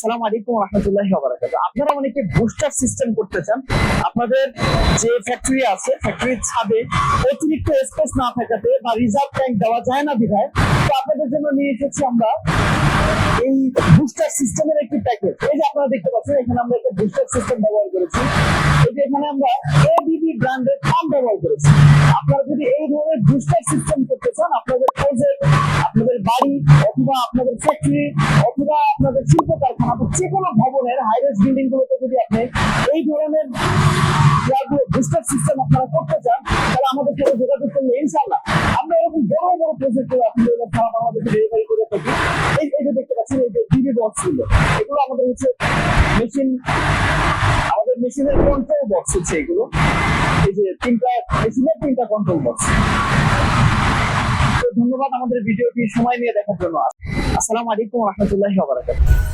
আসসালামু আলাইকুম ওয়া রাহমাতুল্লাহি ওয়া বারাকাতুহু। আপনারা অনেকে বুস্টার সিস্টেম করতে চান। আপনাদের যে ফ্যাক্টরি আছে, ফ্যাক্টরির ছাদে অতিরিক্ত স্পেস না থাকাতে বা রিজার্ভ ট্যাঙ্ক দেওয়া যায় না বিধায়, তো আপনাদের জন্য নিয়ে এসেছি আমরা এই বুস্টার সিস্টেমের একটি প্যাকেজ। এই যে আপনারা দেখতে পাচ্ছেন, এখানে আমরা একটা বুস্টার সিস্টেম ব্যবহার করেছি। এই যে এখানে আমরা এবিবি ব্র্যান্ডের পাম্প ব্যবহার করেছি। আপনারা যদি এই ধরনের বুস্টার সিস্টেম করতে চান, আপনাদের প্রজেক্ট, আপনাদের বাড়ি অথবা আপনাদের ফ্যাক্টরি অথবা আপনাদের শিল্প কারখানা বা যে কোনো ভবনের হাইরাইজ বিল্ডিং গুলোতে যদি আপনি এই ধরনের বুস্টার সিস্টেম আপনারা করতে চান, তাহলে আমাদের সাথে যোগাযোগ করলে ইনশাআল্লাহ আমরা এরকম বড় বড় প্রজেক্ট করে আপনাদের সারা বাংলাদেশে ডেলিভারি করে থাকি। এই যে দেখতে পাচ্ছেন, এই যে বিবি বক্স গুলো, এগুলো আমাদের হচ্ছে মেশিন, আমাদের মেশিনের কন্ট্রোল বক্স হচ্ছে এগুলো। এই যে তিনটা কন্ট্রোল বক্স। তো ধন্যবাদ আমাদের ভিডিওটি সময় নিয়ে দেখার জন্য। আসসালামু আলাইকুম ওয়া রাহমাতুল্লাহি ওয়া বারাকাতুহু।